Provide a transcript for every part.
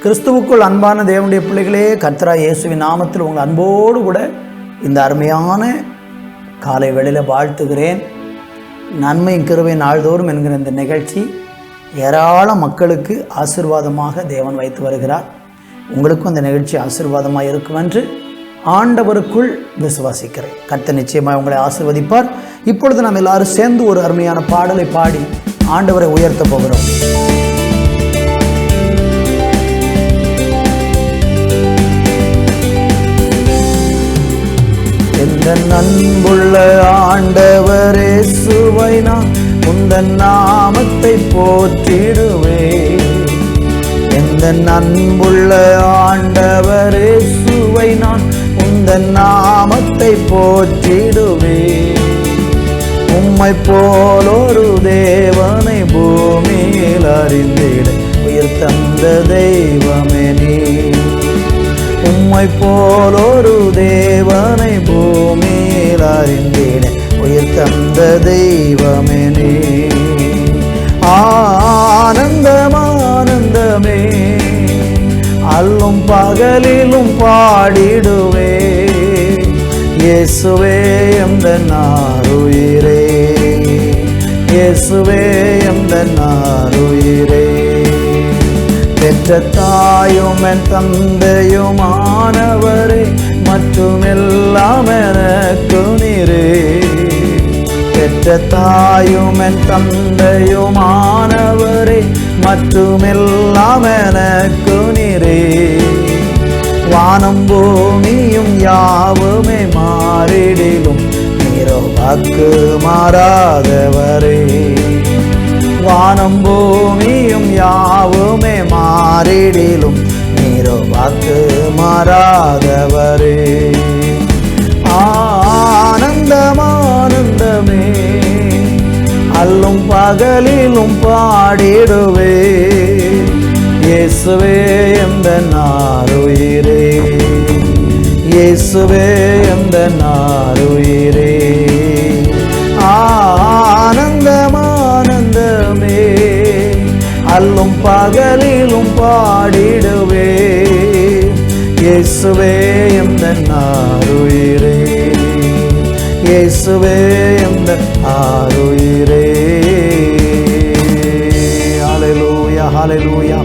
கிறிஸ்துவுக்குள் அன்பான தேவனுடைய பிள்ளைகளே, கர்த்தராகிய இயேசுவின் நாமத்தில் உங்கள் அன்போடு கூட இந்த அருமையான காலை வேளையில் வாழ்த்துகிறேன். நன்மையும் கிருபை நாள்தோறும் என்கிற இந்த நிகழ்ச்சி ஏராள மக்களுக்கு ஆசீர்வாதமாக தேவன் வைத்து வருகிறார். உங்களுக்கும் இந்த நிகழ்ச்சி ஆசீர்வாதமாக இருக்கும் என்று ஆண்டவருக்குள் விசுவாசிக்கிறேன். கர்த்தர் நிச்சயமாக உங்களை ஆசீர்வதிப்பார். இப்பொழுது நாம் எல்லாரும் சேர்ந்து ஒரு அருமையான பாடலை பாடி ஆண்டவரை உயர்த்த போகிறோம். எந்தன் அன்புள்ள ஆண்டவரே இயேசுவை நான் உந்தன் நாமத்தை போற்றிடுவேன். எந்தன் அன்புள்ள ஆண்டவரே இயேசுவை நான் உந்தன் நாமத்தை போற்றிடுவேன். உம்மை போலொரு தேவனை பூமியில் அறிந்திட உயிர் தந்த தெய்வமே நீ. உம்மை போலொரு தேவனை பூமியில் அறிந்திட உயிர் தந்த தெய்வமே நீ. ஆனந்தம் ஆனந்தமே அல்லும் பகலிலும் பாடிடுவே. இயேசுவே எந்தன் ஆருயிரே, இயேசுவே எந்தன் ஆருயிரே. பெற்ற தாயும் என் தந்தையுமானவரே, மற்றும் எல்லாம் எனக்கு நீரே. பெற்ற தாயும் என் தந்தையுமானவரே, மற்றும் எல்லாம் எனக்கு நீரே. வானம் பூமியும் யாவுமே மாறிடிலும் நீரோ வாக்கு மாறாதவரே. வானம் பூமியும் யாவுமே மாறிடிலும் நீரோ வாக்கு மாறாதவரே. ஆனந்தம் ஆனந்தமே அல்லும் பகலிலும் பாடிடுவே. இயேசுவே எந்தன் ஆருயிரே, இயேசுவே எந்தன் ஆருயிரே. ஆனந்தம் ஆனந்தமே அல்லும் பகலிலும் பாடிடுவே. இயேசுவே எந்தன் ஆருயிரே, இயேசுவே எந்தன் ஆருயிரே. ஹல்லேலூயா, ஹல்லேலூயா,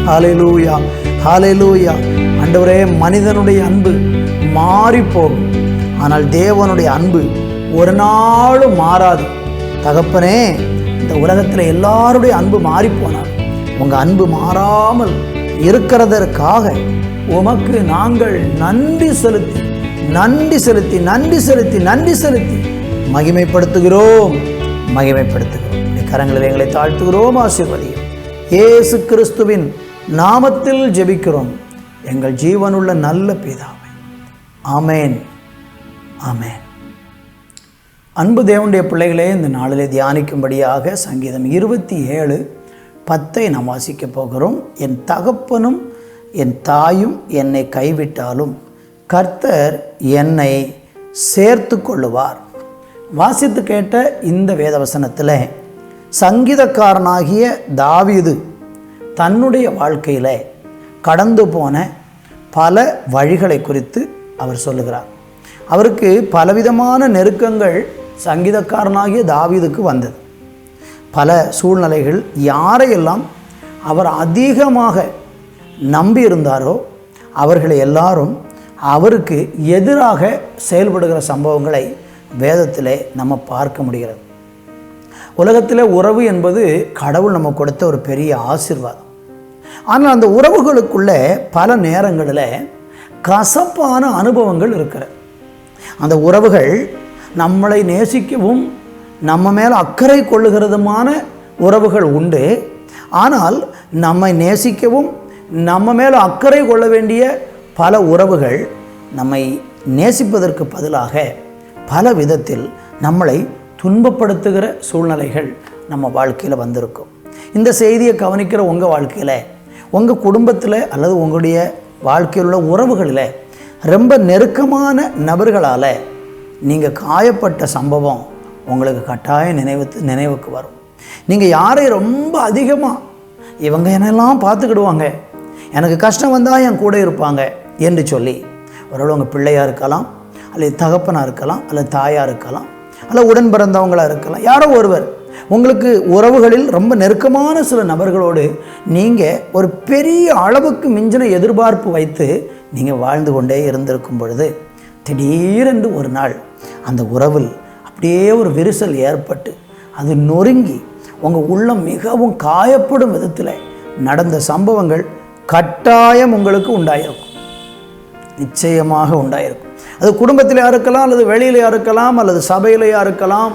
ஹல்லேலூயா, ஹல்லேலூயா. ஆண்டவரே, மனிதனுடைய அன்பு மாறிப்போகும், ஆனால் தேவனுடைய அன்பு ஒரு நாளும் மாறாது. தகப்பனே, இந்த உலகத்தில் எல்லாருடைய அன்பு மாறிப்போனார், உங்கள் அன்பு மாறாமல் இருக்கிறதற்காக உமக்கு நாங்கள் நன்றி செலுத்தி நன்றி செலுத்தி நன்றி செலுத்தி நன்றி செலுத்தி மகிமைப்படுத்துகிறோம், மகிமைப்படுத்துகிறோம். கரங்களில் எங்களை தாழ்த்துகிறோம். ஆசீர்வதியும் இயேசு கிறிஸ்துவின் நாமத்தில் ஜெபிக்கிறோம் எங்கள் ஜீவனுள்ள நல்ல பிதாவே. ஆமேன், ஆமேன். அன்பு தேவனுடைய பிள்ளைகளே, இந்த நாளிலே தியானிக்கும்படியாக சங்கீதம் 27:10 நாம் வாசிக்க போகிறோம். என் தகப்பனும் என் தாயும் என்னை கைவிட்டாலும் கர்த்தர் என்னை சேர்த்து கொள்ளுவார். வாசித்து கேட்ட இந்த வேதவசனத்தில் சங்கீதக்காரனாகிய தாவீது தன்னுடைய வாழ்க்கையில் கடந்து போன பல வழிகளை குறித்து அவர் சொல்லுகிறார். அவருக்கு பலவிதமான நெருக்கங்கள் சங்கீதக்காரனாகிய தாவீதுக்கு வந்தது. பல சூழ்நிலைகள் யாரையெல்லாம் அவர் அதிகமாக நம்பியிருந்தாரோ அவர்களை எல்லாரும் அவருக்கு எதிராக செயல்படுகிற சம்பவங்களை வேதத்திலே நம்ம பார்க்க முடிகிறது. உலகத்தில் உறவு என்பது கடவுள் நம்ம கொடுத்த ஒரு பெரிய ஆசீர்வாதம். ஆனால் அந்த உறவுகளுக்குள்ளே பல நேரங்களில் கசப்பான அனுபவங்கள் இருக்கிறது. அந்த உறவுகள் நம்மளை நேசிக்கவும் நம்ம மேலே அக்கறை கொள்ளுகிறதுமான உறவுகள் உண்டு. ஆனால் நம்மை நேசிக்கவும் நம்ம மேலே அக்கறை கொள்ள வேண்டிய பல உறவுகள் நம்மை நேசிப்பதற்கு பதிலாக பல விதத்தில் நம்மளை துன்பப்படுத்துகிற சூழ்நிலைகள் நம்ம வாழ்க்கையில் வந்திருக்கும். இந்த செய்தியை கவனிக்கிற உங்கள் வாழ்க்கையில், உங்கள் குடும்பத்தில் அல்லது உங்களுடைய வாழ்க்கையில் உள்ள உறவுகளில் ரொம்ப நெருக்கமான நபர்களால் நீங்கள் காயப்பட்ட சம்பவம் உங்களுக்கு கட்டாயம் நினைவுக்கு வரும். நீங்கள் யாரை ரொம்ப அதிகமாக இவங்க என்னெல்லாம் பார்த்துக்கிடுவாங்க, எனக்கு கஷ்டம் வந்தால் என் கூட இருப்பாங்க என்று சொல்லி ஒருவேளை உங்கள் பிள்ளையாக இருக்கலாம், அல்லது தகப்பனாக இருக்கலாம், அல்லது தாயாக இருக்கலாம், அல்லது உடன் பிறந்தவங்களாக இருக்கலாம். யாரோ ஒருவர் உங்களுக்கு உறவுகளில் ரொம்ப நெருக்கமான சில நபர்களோடு நீங்கள் ஒரு பெரிய அளவுக்கு மிஞ்சின எதிர்பார்ப்பு வைத்து நீங்கள் வாழ்ந்து கொண்டே இருந்திருக்கும் பொழுது திடீரென்று ஒரு நாள் அந்த உறவில் அப்படியே ஒரு விரிசல் ஏற்பட்டு அது நொறுங்கி உங்கள் உள்ளம் மிகவும் காயப்படும் விதத்தில் நடந்த சம்பவங்கள் கட்டாயம் உங்களுக்கு உண்டாயிருக்கும். நிச்சயமாக உண்டாயிருக்கும். அது குடும்பத்திலேயா இருக்கலாம், அல்லது வெளியிலையா இருக்கலாம், அல்லது சபையிலையா இருக்கலாம்,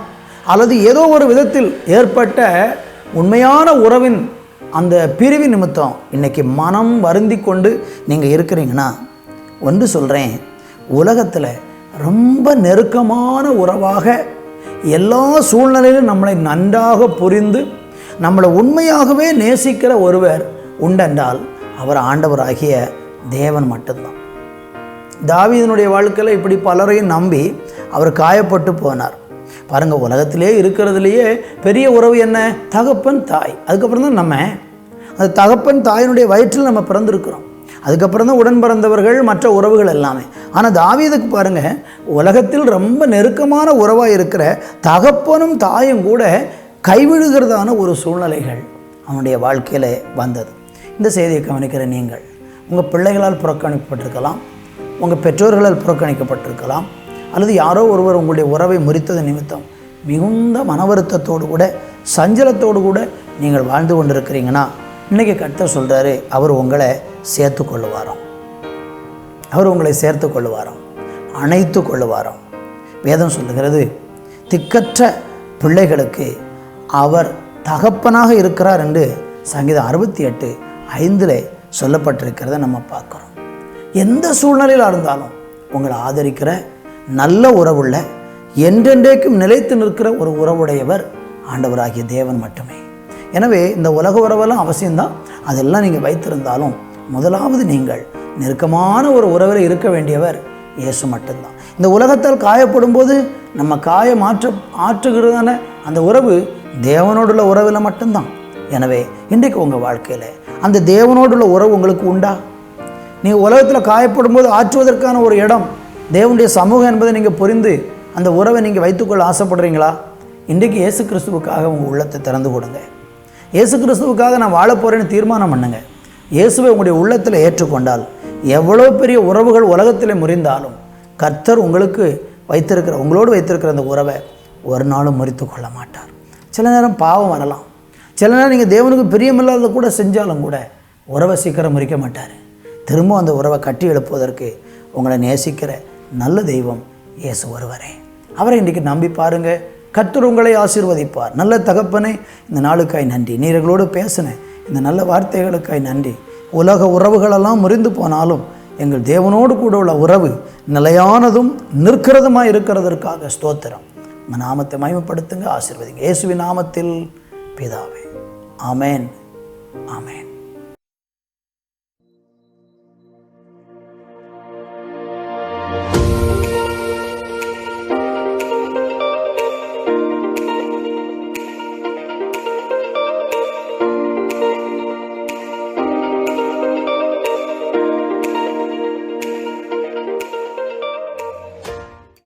அல்லது ஏதோ ஒரு விதத்தில் ஏற்பட்ட உண்மையான உறவின் அந்த பிரிவு நிமித்தம் இன்றைக்கி மனம் வருந்தி கொண்டு நீங்கள் இருக்கிறீங்கன்னா ஒன்று சொல்கிறேன், உலகத்தில் ரொம்ப நெருக்கமான உறவாக எல்லா சூழ்நிலையிலும் நம்மளை நன்றாக புரிந்து நம்மளை உண்மையாகவே நேசிக்கிற ஒருவர் உண்டென்றால் அவர் ஆண்டவராகிய தேவன் மட்டும்தான். தாவீதினுடைய வாழ்க்கையில் இப்படி பலரையும் நம்பி அவர் காயப்பட்டு போனார். பாருங்கள், உலகத்திலே இருக்கிறதுலையே பெரிய உறவு என்ன? தகப்பன் தாய். அதுக்கப்புறம் தான் நம்ம அந்த தகப்பன் தாயினுடைய வயிற்றில் நம்ம பிறந்திருக்கிறோம். அதுக்கப்புறம் தான் உடன் பிறந்தவர்கள், மற்ற உறவுகள் எல்லாமே. ஆனால் தாவீதுக்கு பாருங்கள், உலகத்தில் ரொம்ப நெருக்கமான உறவாக இருக்கிற தகப்பனும் தாயும் கூட கைவிடுகிறதான ஒரு சூழ்நிலைகள் அவனுடைய வாழ்க்கையில் வந்தது. இந்த செய்தியை கவனிக்கிற நீங்கள் உங்கள் பிள்ளைகளால் புறக்கணிக்கப்பட்டிருக்கலாம், உங்கள் பெற்றோர்களால் புறக்கணிக்கப்பட்டிருக்கலாம், அல்லது யாரோ ஒருவர் உங்களுடைய உறவை முறித்தது நிமித்தம் மிகுந்த மன வருத்தத்தோடு கூட சஞ்சலத்தோடு கூட நீங்கள் வாழ்ந்து கொண்டிருக்கிறீங்கன்னா இன்றைக்கி கர்த்தர் சொல்கிறாரு, அவர் உங்களை சேர்த்து கொள்ளுவாராம். அவர் உங்களை சேர்த்து கொள்ளுவாராம், அணைத்து கொள்ளுவாராம். வேதம் சொல்லுகிறது, திக்கற்ற பிள்ளைகளுக்கு அவர் தகப்பனாக இருக்கிறார் என்று சங்கீதம் 68:5 சொல்லப்பட்டிருக்கிறத நம்ம பார்க்குறோம். எந்த சூழ்நிலையில் இருந்தாலும் உங்களை ஆதரிக்கிற நல்ல உறவுள்ள என்றென்றைக்கும் நிலைத்து நிற்கிற ஒரு உறவுடையவர் ஆண்டவராகிய தேவன் மட்டுமே. எனவே இந்த உலக உறவெல்லாம் அவசியம்தான். அதெல்லாம் நீங்கள் வைத்திருந்தாலும் முதலாவது நீங்கள் நெருக்கமான ஒரு உறவில் இருக்க வேண்டியவர் இயேசு மட்டும்தான். இந்த உலகத்தால் காயப்படும் போது நம்ம காயம் ஆற்றுகிறதான அந்த உறவு தேவனோடுள்ள உறவில் மட்டும்தான். எனவே இன்றைக்கு உங்கள் வாழ்க்கையில் அந்த தேவனோடுள்ள உறவு உங்களுக்கு உண்டா? நீங்கள் உலகத்தில் காயப்படும் போது ஆற்றுவதற்கான ஒரு இடம் தேவனுடைய சமூகம் என்பதை நீங்கள் புரிந்து அந்த உறவை நீங்கள் வைத்துக்கொள்ள ஆசைப்படுறீங்களா? இன்றைக்கு இயேசு கிறிஸ்துவுக்காக உங்கள் உள்ளத்தை திறந்து கொடுங்க. இயேசு கிறிஸ்துவுக்காக நான் வாழ போகிறேன்னு தீர்மானம் பண்ணுங்க. இயேசுவை உங்களுடைய உள்ளத்தில் ஏற்றுக்கொண்டால் எவ்வளோ பெரிய உறவுகள் உலகத்தில் முறிந்தாலும் கர்த்தர் உங்களுக்கு உங்களோடு வைத்திருக்கிற அந்த உறவை ஒரு நாளும் முறித்து கொள்ள மாட்டார். சில நேரம் பாவம் வரலாம், சில நேரம் நீங்கள் தேவனுக்கு பிரியமில்லாத கூட செஞ்சாலும் கூட உறவை சீக்கிரம் முறிக்க மாட்டார். திரும்ப அந்த உறவை கட்டி எழுப்புவதற்கு உங்களை நேசிக்கிற நல்ல தெய்வம் இயேசு ஒருவரே. அவரை இன்றைக்கி நம்பி பாருங்கள். கர்த்தர் உங்களை ஆசீர்வதிப்பார். நல்ல தகப்பனே, இந்த நாளுக்காய் நன்றி. நீர்களோடு பேசின இந்த நல்ல வார்த்தைகளுக்காய் நன்றி. உலக உறவுகளெல்லாம் முறிந்து போனாலும் எங்கள் தேவனோடு கூட உள்ள உறவு நிலையானதும் நிற்கிறதுமாக இருக்கிறதற்காக ஸ்தோத்திரம். உங்கள் நாமத்தை மகிமைப்படுத்துங்க, ஆசீர்வதிங்க. இயேசுவின் நாமத்தில் பிதாவே, ஆமேன், ஆமேன்.